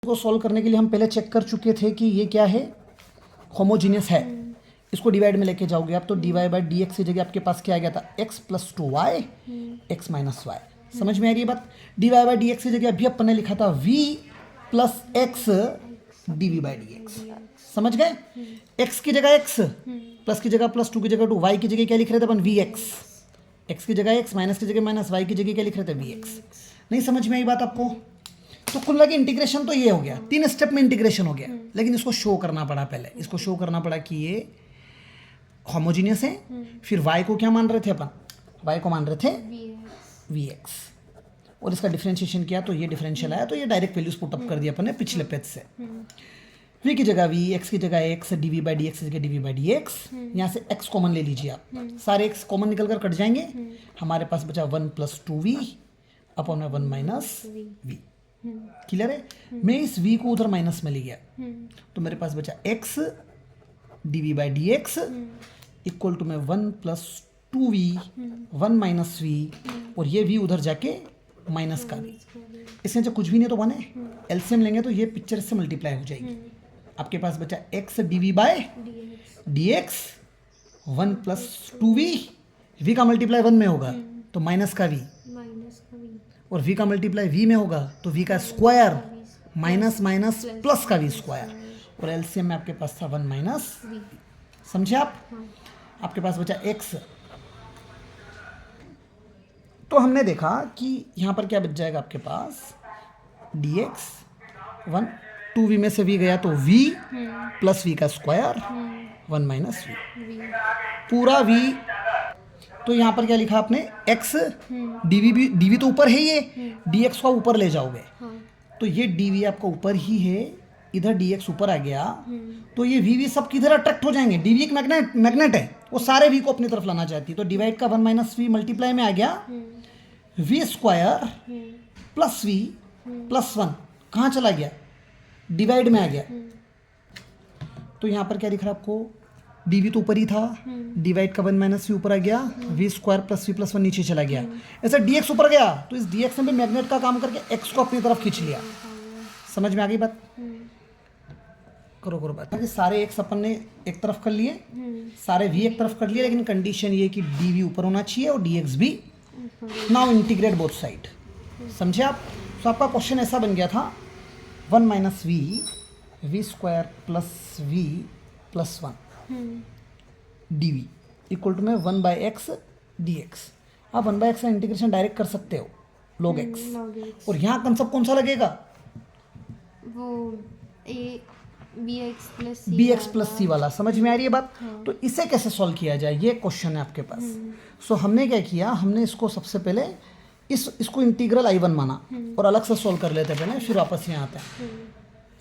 को सॉल्व करने के लिए हम पहले चेक कर चुके थे कि ये क्या है, होमोजीनियस है। इसको डिवाइड में लेके जाओगे आप तो dy बाई डी एक्स की जगह आपके पास क्या आ गया था, x plus 2y x minus Y. समझ में आ रही है बात। dy बाई डी एक्स की जगह अभी अपन ने लिखा था v plus x dv by D x. समझ गए। x की जगह x, प्लस की जगह प्लस, 2 की जगह 2, y की जगह क्या लिख रहे थे अपन, vx। x की जगह x, माइनस की जगह माइनस, y की जगह क्या लिख रहे थे, vx। नहीं समझ में आई बात आपको। तो कुल लगे इंटीग्रेशन तो ये हो गया, 3 स्टेप में इंटीग्रेशन हो गया। लेकिन इसको शो करना पड़ा, पहले इसको शो करना पड़ा कि ये होमोजीनियस है। फिर y को क्या मान रहे थे अपन, y को मान रहे थे vx, और इसका डिफरेंशिएशन किया तो ये डिफरेंशियल आया, तो ये डायरेक्ट वैल्यूज पुट अप कर दिया अपन ने पिछले पेज से। v की जगह v, x की जगह x, dv by D x की जगह dv बाई डी एक्स। यहाँ से x कॉमन ले लीजिए आप, सारे x कॉमन निकल कर कट जाएंगे। हमारे पास बचा 1 प्लस 2v अपॉन में 1 माइनस v। क्लियर है। मैं इस v को उधर माइनस में ले गया तो मेरे पास बचा x dv by D X equal to में 1 प्लस 2v 1 माइनस v, और ये v उधर जाके माइनस का v। इसमें जो कुछ भी नहीं तो 1 है, एलसीएम लेंगे तो ये पिक्चर इससे मल्टीप्लाई हो जाएगी। आपके पास बचा x dv by D x 1 plus 2v, v का मल्टीप्लाई 1 में होगा तो माइनस का v, और v का मल्टीप्लाई v में होगा तो v का स्क्वायर माइनस माइनस प्लस का v स्क्वायर, और एलसीएम में आपके पास था 1 माइनस। समझे आप। आपके पास बचा x। तो हमने देखा कि यहाँ पर क्या बच जाएगा आपके पास, dx 1, 2v में से v गया तो v प्लस v का स्क्वायर 1 माइनस v पूरा v। तो यहाँ पर क्या लिखा आपने, x dv तो ऊपर है, ये dx को ऊपर ले जाओगे तो ये dv आपका ऊपर ही है, इधर dx ऊपर आ गया तो ये v सब किधर अट्रैक्ट हो जाएंगे। dv एक मैग्नेट है, वो सारे v को अपनी तरफ लाना चाहती है। तो डिवाइड का 1 माइनस v मल्टीप्लाई में आ गया v स्क्वायर प्लस v प्लस 1, कहाँ चला गया, डिवाइड में आ गया। तो यहाँ पर क्या दिख रहा है आपको, dv तो ऊपर ही था, डिवाइड का 1 माइनस v ऊपर आ गया, v स्क्वायर प्लस v प्लस 1 नीचे चला गया। ऐसे dx ऊपर गया तो इस dx ने भी मैग्नेट का काम करके x को अपनी तरफ खींच लिया। समझ में आ गई बात। करो बात कि सारे x अपन ने एक तरफ कर लिए, सारे v एक तरफ कर लिए, लेकिन कंडीशन ये कि dv ऊपर होना चाहिए और dx भी। Now integrate both side. समझे आप। तो आपका क्वेश्चन ऐसा बन गया था 1 minus v square plus v प्लस 1 dv इक्वल टू में 1 बाई एक्स डी एक्स। आप 1 बाई एक्स का इंटीग्रेशन डायरेक्ट कर सकते हो, log x। और यहाँ कंसेप्ट कौन सा लगेगा, वो bx प्लस सी वाला। समझ में आ रही है बात। तो इसे कैसे सॉल्व किया जाए, ये क्वेश्चन है आपके पास। सो हमने क्या किया, हमने इसको सबसे पहले इसको इंटीग्रल I1 माना और अलग से सॉल्व कर लेते हैं पहले, फिर वापस यहाँ आते हैं।